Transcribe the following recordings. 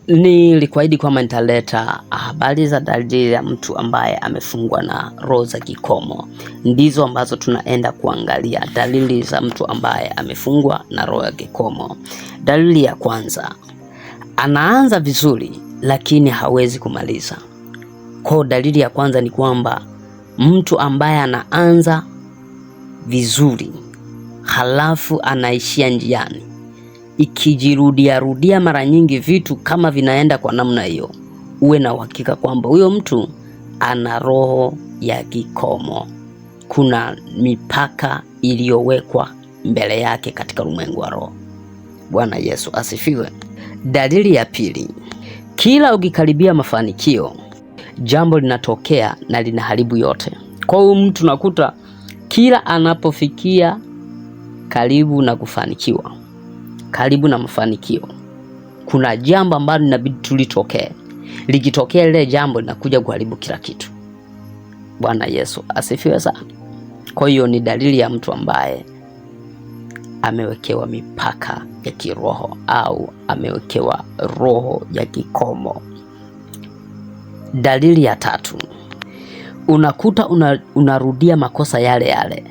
Nilikuahidi kwamba nitaleta habari za dalili ya mtu ambaye amefungwa na roho za kikomo. Ndizo ambazo tunaenda kuangalia, dalili za mtu ambaye amefungwa na roho ya kikomo. Dalili ya kwanza, anaanza vizuri lakini hawezi kumaliza. Kwa dalili ya kwanza ni kwamba mtu ambaye anaanza vizuri halafu anaishia njiani, ikijirudia mara nyingi vitu kama vinaenda kwa namna hiyo, uwe na uhakika kwamba huyo mtu ana roho ya kikomo. Kuna mipaka iliyowekwa mbele yake katika ulimwengu wa roho. Bwana Yesu asifiwe. Dalili ya pili, kila ukikaribia mafanikio, jambo linatokea na linaharibu yote. Kwa hiyo mtu nakuta kila anapofikia karibu na kufanikiwa, karibu na mafanikio, kuna jambo ambalo linabidi tulitokee. Likitokea lile jambo linakuja kuharibu kila kitu. Bwana Yesu asifiwe sana. Kwa hiyo ni dalili ya mtu ambaye amewekewa mipaka ya kiroho au amewekewa roho ya kikomo. Dalili ya tatu, unakuta unarudia makosa yale yale.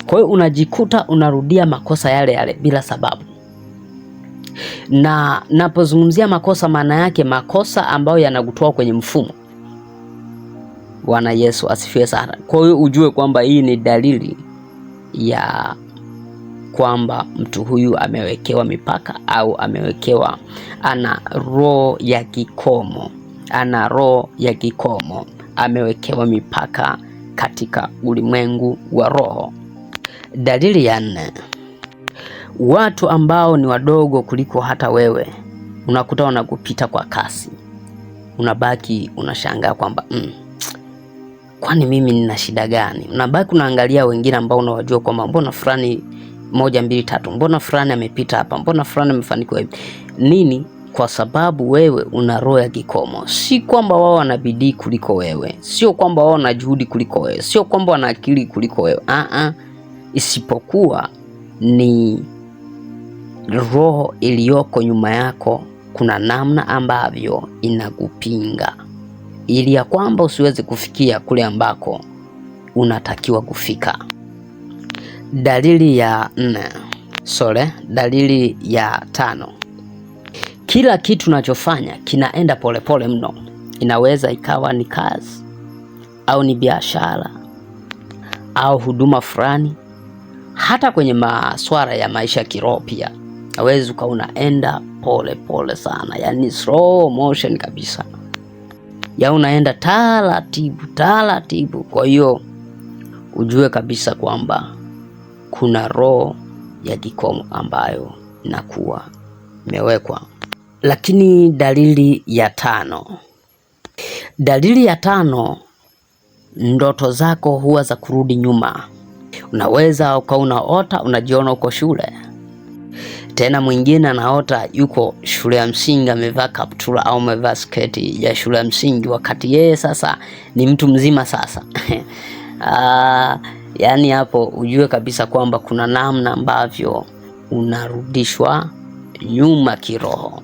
Kwa hiyo unajikuta unarudia makosa yale yale bila sababu. Na napozungumzia makosa, maana yake makosa ambayo yanakutoa kwenye mfumo. Bwana Yesu asifiwe sana. Kwa hiyo ujue kwamba hii ni dalili ya kwamba mtu huyu amewekewa mipaka au ana roho ya kikomo. Ana roho ya kikomo, amewekewa mipaka katika ulimwengu wa roho. Dalili ya nne, watu ambao ni wadogo kuliko hata wewe unakuta wanakupita kwa kasi. Unabaki unashangaa kwamba kwani mimi nina shida gani? Unabaki unaangalia wengine ambao unawajua kwamba mbona fulani 1 2 3, mbona fulani amepita hapa, mbona fulani amefanikiwa hivi. Nini? Kwa sababu wewe una roho ya kikomo. Si kwamba wao wana bidii kuliko wewe, sio kwamba wao wana juhudi kuliko wewe, sio kwamba wana akili kuliko wewe. Isipokuwa ni roho iliyoko nyuma yako, kuna namna ambavyo inakupinga ili ya kwamba usiweze kufikia kule ambako unatakiwa kufika. Dalili ya tano, kila kitu unachofanya kinaenda polepole mno. Inaweza ikawa ni kazi au ni biashara au huduma fulani, hata kwenye masuala ya maisha ya kiroho pia. Hawezi ukawa unaenda pole sana, yani slow motion kabisa, ya unaenda taratibu. Kwa hiyo ujue kabisa kwamba kuna roho ya kikomo ambayo inakuwa imewekwa. Lakini dalili ya tano, ndoto zako huwa za kurudi nyuma. Unaweza ukawa unaota unajiona uko shule. Tena mwingine anaota yuko shule ya msingi, amevaa kaptura au amevaa sketi ya shule ya msingi, wakati yeye sasa ni mtu mzima sasa. Yani hapo ujue kabisa kwamba kuna namna ambavyo unarudishwa nyuma kiroho,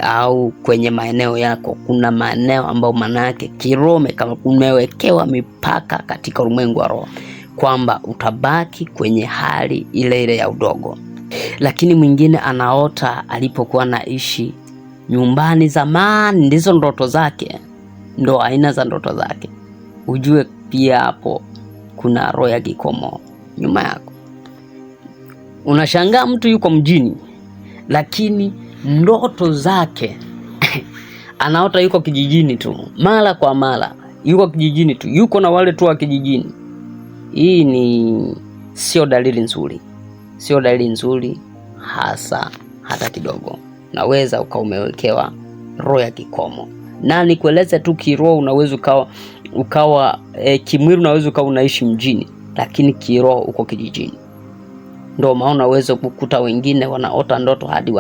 au kwenye maeneo yako kuna maeneo ambayo manake kiroho kama umewekewa mipaka katika ulimwengu wa roho, kwamba utabaki kwenye hali ile ya udogo. Lakini mwingine anaota alipokuwa naishi nyumbani zamani, ndizo ndoto zake, ndo aina za ndoto zake. Ujue pia hapo kuna roho ya kikomo nyuma yako. Unashangaa mtu yuko mjini lakini ndoto zake anaota yuko kijijini tu, mara kwa mara yuko kijijini tu, yuko na wale tu wa kijijini. Hii ni sio dalili nzuri hata kidogo. Naweza umewekewa roho ya kikomo. Na nikueleze tu kiroho, unaweza ukawa kimwili unaweza ukawa unaishi mjini lakini kiroho uko kijijini. Ndio maana unaweza kukuta wengine wanaota ndoto hadi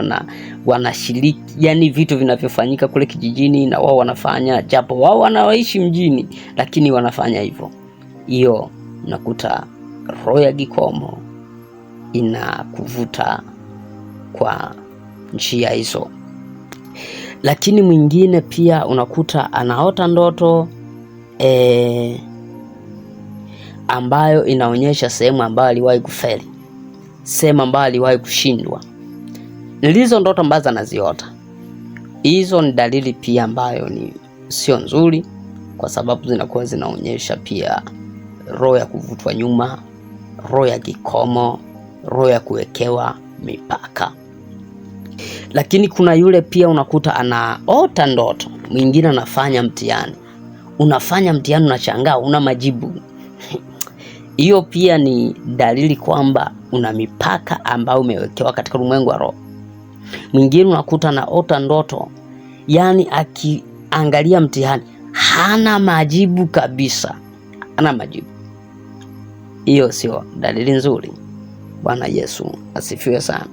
wanashiriki, yani vitu vinavyofanyika kule kijijini na wao wanafanya, japo wao wanaishi mjini lakini wanafanya hivyo. Hiyo unakuta roho ya kikomo inakuvuta kwa njia hizo. Lakini mwingine pia unakuta anaota ndoto ambayo inaonyesha sehemu ambayo aliwahi kufeli, sehemu ambayo aliwahi kushindwa. Nilizo ndoto ambazo anaziota, hizo ni dalili pia ambayo ni sio nzuri, kwa sababu zinakuwa zinaonyesha pia roho ya kuvutwa nyuma, roho ya kikomo, roho ya kuwekewa mipaka. Lakini kuna yule pia unakuta anaota ndoto, mwingine anafanya mtihani, unafanya mtihani unashangaa una majibu. Hiyo pia ni dalili kwamba una mipaka ambayo umewekewa katika ulimwengu wa roho. Mwingine unakuta anaota ndoto, yani akiangalia mtihani hana majibu kabisa, hana majibu. Hiyo sio dalili nzuri. Bwana Yesu asifiwe sana.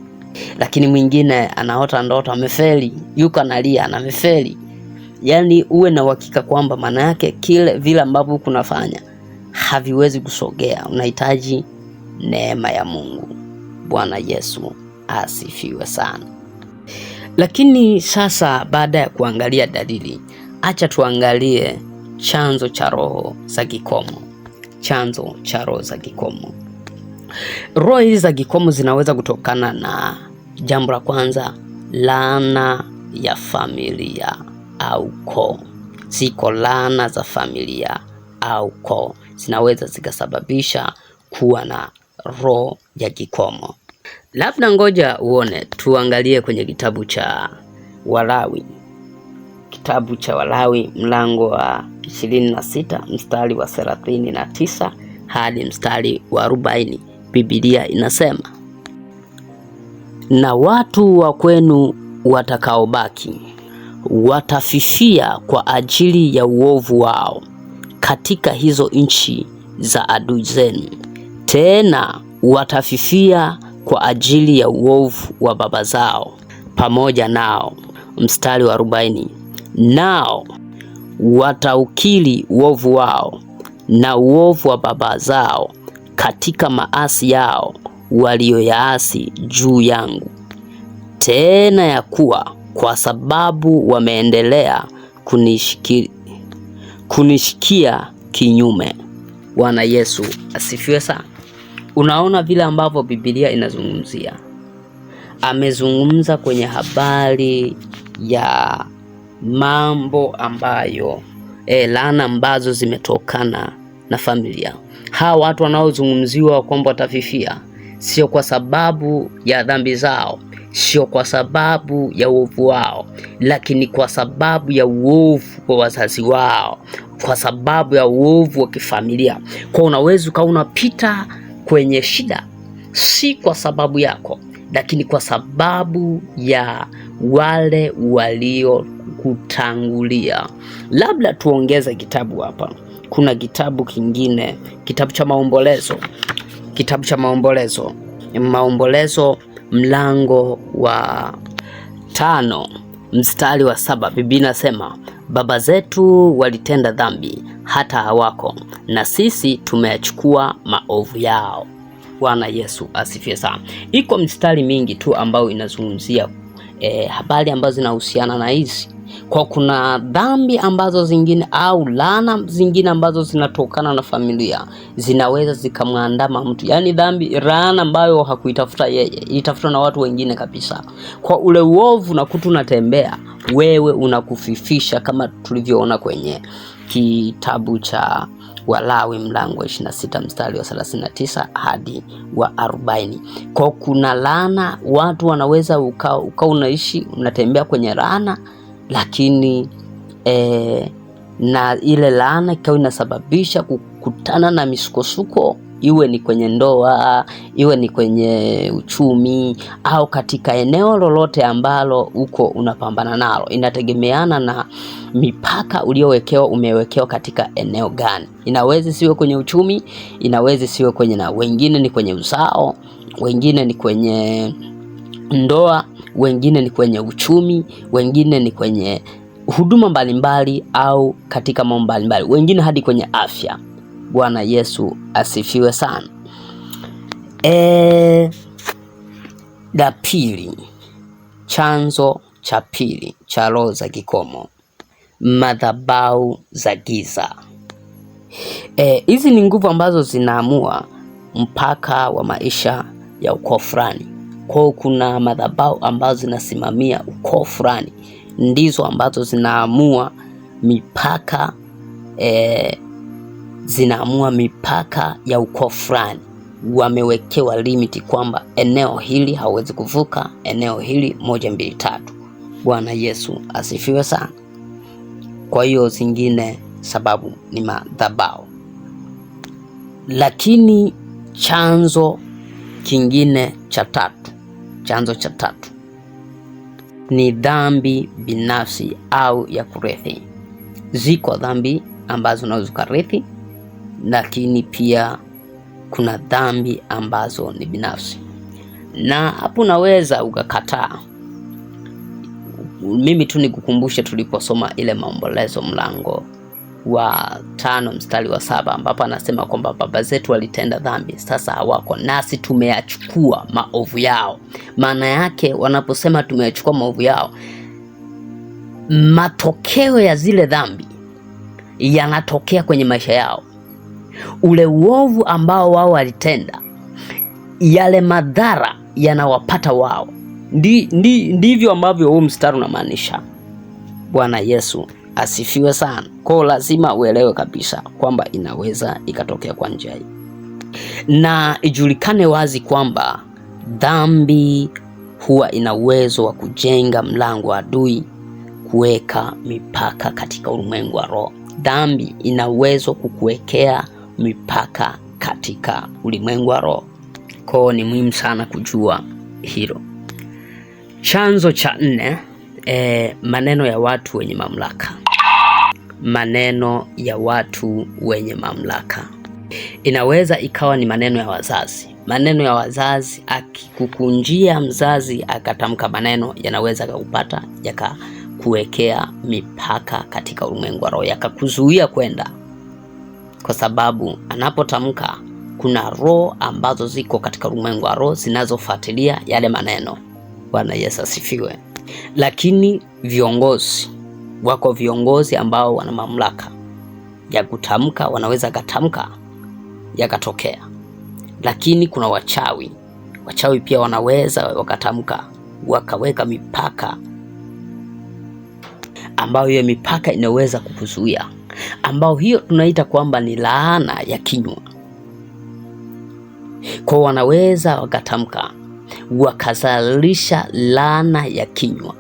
Lakini mwingine anaota ndoto amefeli, yuko analia na amefeli. Yani uwe na uhakika kwamba maana yake vile ambavyo kunafanya haviwezi kusogea. Unahitaji neema ya Mungu. Bwana Yesu asifiwe sana. Lakini sasa baada ya kuangalia dalili, acha tuangalie chanzo cha roho za kikomo. Chanzo cha roho za kikomo. Roho hizi za kikomo zinaweza kutokana na, jambo la kwanza, laana ya familia au koo. Ziko laana za familia au koo zinaweza zikasababisha kuwa na roho ya kikomo. Labda ngoja uone, tuangalie kwenye kitabu cha Walawi. Kitabu cha Walawi mlango wa 26 mstari wa 39 hadi mstari wa 40. Biblia inasema, na watu wa kwenu watakaobaki watafifia kwa ajili ya uovu wao katika hizo nchi za adui zenu, tena watafifia kwa ajili ya uovu wa baba zao pamoja nao. Mstari wa 40, nao wataukiri uovu wao na uovu wa baba zao katika maasi yao walioyaasi juu yangu, tena ya kuwa kwa sababu wameendelea kunishikia kinyume. Bwana Yesu asifiwe sana. Unaona vile ambavyo Biblia inazungumzia. Amezungumza kwenye habari ya mambo ambayo laana ambazo zimetokana na familia. Hawa watu wanaozungumziwa kwamba watafifia, sio kwa sababu ya dhambi zao, sio kwa sababu ya uovu wao, lakini kwa sababu ya uovu wa wazazi wao, kwa sababu ya uovu wa kifamilia. Kwa unaweza ukawa unapita kwenye shida, si kwa sababu yako, lakini kwa sababu ya wale waliokutangulia. Labda tuongeze kitabu hapa. Kuna kitabu kingine, kitabu cha Maombolezo. Kitabu cha Maombolezo, Maombolezo mlango wa 5 mstari wa 7. Biblia inasema, baba zetu walitenda dhambi hata hawako, na sisi tumeyachukua maovu yao. Bwana Yesu asifiwe sana. Iko mstari mingi tu ambayo inazungumzia habari ambazo zinahusiana na hizi. Kwa kuna dhambi ambazo zingine au laana zingine ambazo zinatokana na familia zinaweza zikamwandama mtu. Yani laana ambayo hakuitafuta yeye, ilitafutwa na watu wengine kabisa. Kwa ule uovu na kutu unatembea, wewe unakufifisha, kama tulivyoona kwenye kitabu cha Walawi mlango wa 26 mstari wa 39 hadi wa 40. Kwa kuna laana, watu wanaweza uka unaishi unatembea kwenye laana, lakini na ile laana ikawa inasababisha kukutana na misukosuko, iwe ni kwenye ndoa, iwe ni kwenye uchumi, au katika eneo lolote ambalo uko unapambana nalo. Inategemeana na mipaka uliowekewa, umewekewa katika eneo gani. Inaweza siwe kwenye uchumi, inaweza siwe kwenye, na wengine ni kwenye uzao, wengine ni kwenye ndoa, wengine ni kwenye uchumi, wengine ni kwenye huduma mbalimbali au katika mambo mbalimbali, wengine hadi kwenye afya. Bwana Yesu asifiwe sana. La pili, Chanzo cha pili cha roho za kikomo, madhabahu za giza. Hizi ni nguvu ambazo zinaamua mpaka wa maisha ya ukoo fulani. Kwa kuna madhabahu ambazo zinasimamia ukoo fulani, ndizo ambazo zinaamua mipaka ya ukoo fulani. Wamewekewa limiti kwamba eneo hili hawezi kuvuka, eneo hili 1 2 3. Bwana Yesu asifiwe sana. Kwa hiyo zingine sababu ni madhabahu. Lakini chanzo kingine cha tatu ni dhambi binafsi au ya kurithi. Ziko dhambi ambazo unaweza kurithi, lakini pia kuna dhambi ambazo ni binafsi, na hapo unaweza ukakataa. Mimi tu nikukumbushe tuliposoma ile Maombolezo mlango wa 5 mstari wa 7, ambapo anasema kwamba baba zetu walitenda dhambi, sasa hawako, nasi tumeyachukua maovu yao. Maana yake wanaposema tumeyachukua maovu yao, matokeo ya zile dhambi yanatokea kwenye maisha yao. Ule uovu ambao wao walitenda, yale madhara yanawapata wao. Ndivyo ambavyo huu mstari unamaanisha. Bwana Yesu asifiwe sana. Kwa lazima uelewe kabisa kwamba inaweza ikatokea kwa njia hii, na ijulikane wazi kwamba dhambi huwa ina uwezo wa kujenga mlango wa adui kuweka mipaka katika ulimwengu wa roho. Dhambi ina uwezo kukuwekea mipaka katika ulimwengu wa roho. Kwa ni muhimu sana kujua hilo. Chanzo cha 4, maneno ya watu wenye mamlaka. Maneno ya watu wenye mamlaka inaweza ikawa ni maneno ya wazazi. Maneno ya wazazi, akikukunjia mzazi akatamka maneno, yanaweza kukupata yakakuwekea mipaka katika ulimwengu wa roho, yakakuzuia kwenda, kwa sababu anapotamka kuna roho ambazo ziko katika ulimwengu wa roho zinazofuatilia yale maneno. Bwana Yesu asifiwe. Lakini wako viongozi ambao wana mamlaka ya kutamka, wanaweza katamka yakatokea. Lakini kuna wachawi pia wanaweza wakatamka wakaweka mipaka, ambayo hiyo mipaka inaweza kukuzuia, ambao hiyo tunaita kwamba ni laana ya kinywa. Kwa wanaweza wakatamka wakazalisha laana ya kinywa.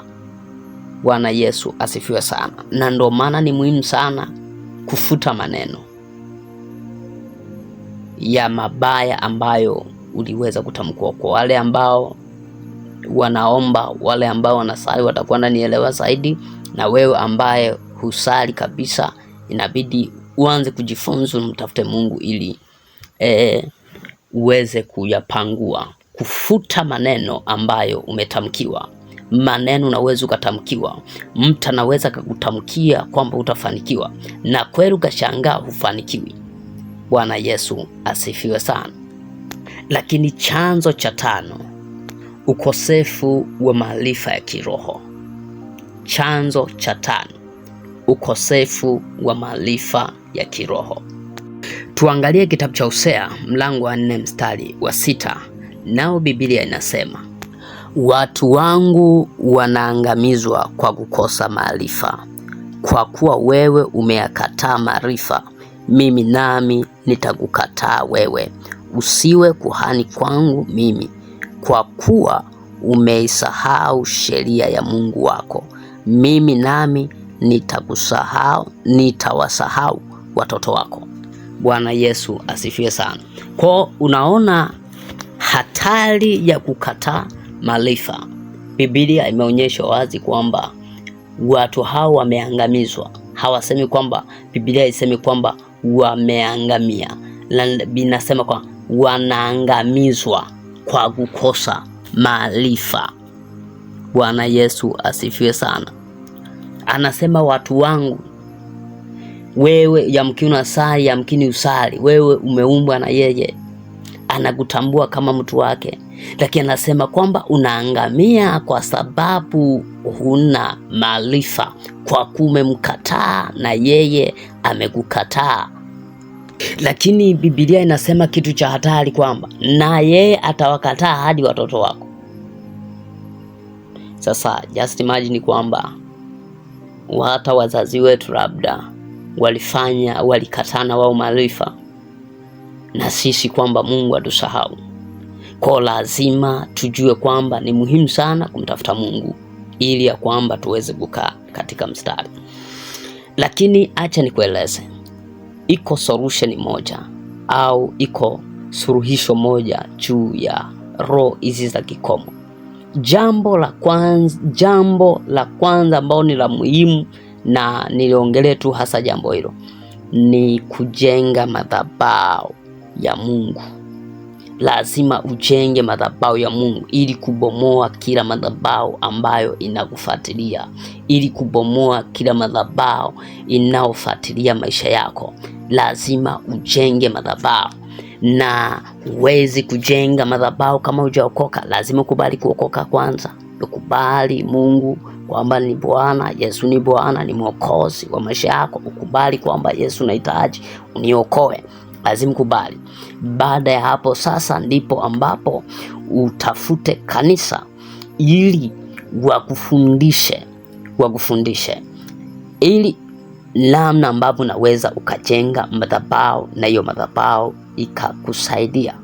Bwana Yesu asifiwe sana. Na ndio maana ni muhimu sana kufuta maneno ya mabaya ambayo uliweza kutamkwa. Kwa wale ambao wanaomba, wale ambao wanasali watakuwa ndanielewa zaidi, na wewe ambaye husali kabisa, inabidi uanze kujifunza, mtafute Mungu ili uweze kuyapangua, kufuta maneno ambayo umetamkiwa. Maneno unaweza ukatamkiwa, mtu anaweza kukutamkia kwamba utafanikiwa, na kweli ukashangaa hufanikiwi. Bwana Yesu asifiwe sana. Lakini chanzo cha 5, ukosefu wa maarifa ya kiroho. Chanzo cha 5, ukosefu wa maarifa ya kiroho. Tuangalie kitabu cha Hosea mlango wa 4 mstari wa 6. Nao Biblia inasema, watu wangu wanaangamizwa kwa kukosa maarifa. Kwa kuwa wewe umeyakataa maarifa, mimi nami nitakukataa wewe, usiwe kuhani kwangu mimi. Kwa kuwa umeisahau sheria ya Mungu wako, mimi nami nitawasahau watoto wako. Bwana Yesu asifiwe sana. Kwa unaona hatari ya kukataa maarifa. Biblia imeonyesha wazi kwamba watu hao wameangamizwa. Hawasemi kwamba, Biblia isemi kwamba wameangamia, binasema kwa wanaangamizwa kwa kukosa maarifa. Bwana Yesu asifiwe sana. Anasema watu wangu. Wewe yamkini unasali, yamkini usali, wewe umeumbwa na yeye. anakutambua kama mtu wake, lakini anasema kwamba unaangamia kwa sababu huna maarifa, kwa kuwa umemkataa na yeye amekukataa. Lakini Biblia inasema kitu cha hatari kwamba na yeye atawakataa hadi watoto wako. Sasa just imagine kwamba hata wazazi wetu labda walikatana wao maarifa, na sisi kwamba Mungu atusahau. Kwa lazima tujue kwamba ni muhimu sana kumtafuta Mungu ili ya kwamba tuweze kukaa katika mstari. Lakini acha nikueleze, iko solution moja au iko suluhisho moja juu ya roho hizi za kikomo. Jambo la kwanza ambao ni la muhimu na niliongelee tu hasa jambo hilo ni kujenga madhabahu ya Mungu. Lazima ujenge madhabahu ya Mungu ili kubomoa kila madhabahu ambayo inakufuatilia, ili kubomoa kila madhabahu inayofuatilia maisha yako. Lazima ujenge madhabahu, na huwezi kujenga madhabahu kama hujaokoka. Lazima ukubali kuokoka kwanza, ukubali Mungu kwamba ni Bwana, Yesu ni Bwana, ni Mwokozi wa maisha yako. Ukubali kwamba Yesu nahitaji uniokoe, lazima kubali. Baada ya hapo sasa ndipo ambapo utafute kanisa ili wakufundishe ili namna ambavyo unaweza ukajenga madhabahu, na hiyo madhabahu ikakusaidia.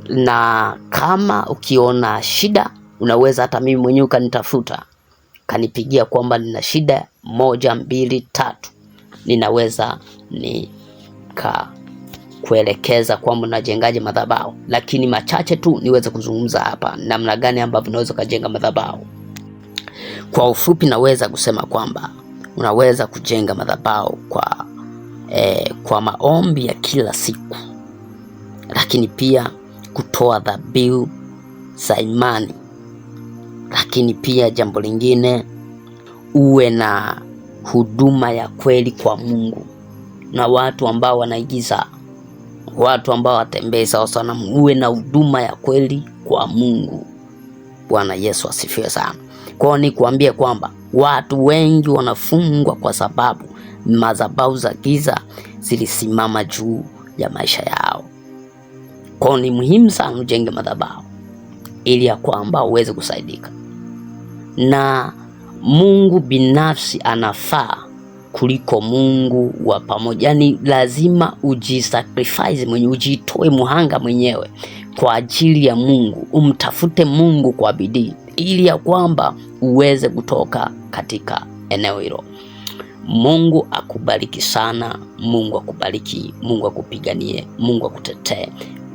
Na kama ukiona shida, unaweza hata mimi mwenyewe ukanitafuta, kanipigia kwamba nina shida 1, 2, 3, ninaweza kuelekeza kwamba unajengaje madhabahu. Lakini machache tu niweze kuzungumza hapa namna gani ambavyo unaweza kujenga madhabahu. Kwa ufupi naweza kusema kwamba unaweza kujenga madhabahu kwa maombi ya kila siku, lakini pia kutoa dhabihu za imani. Lakini pia jambo lingine, uwe na huduma ya kweli kwa Mungu, na watu ambao wanaigiza, watu ambao watembea sawa sana. Uwe na huduma ya kweli kwa Mungu. Bwana Yesu asifiwe sana. Kwa ni kuambia kwamba watu wengi wanafungwa kwa sababu madhabahu za giza zilisimama juu ya maisha yao. Kwa ni muhimu sana ujenge madhabahu ili ya kwamba uweze kusaidika. Na Mungu binafsi anafaa kuliko Mungu wa pamoja. Yani lazima ujisacrifice mwenyewe, ujitoe muhanga mwenyewe kwa ajili ya Mungu. Umtafute Mungu kwa bidii ili ya kwamba uweze kutoka katika eneo hilo. Mungu akubariki sana. Mungu akubariki. Mungu akupiganie. Mungu akutetee.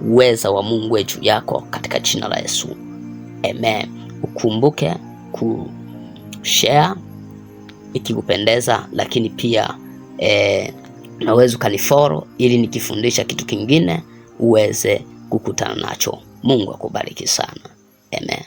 Uweza wa Mungu juu yako katika jina la Yesu. Amen. Ukumbuke kushare ikikupendeza, lakini pia unaweza ukanifollow ili nikifundisha kitu kingine uweze kukutana nacho. Mungu akubariki sana. Amen.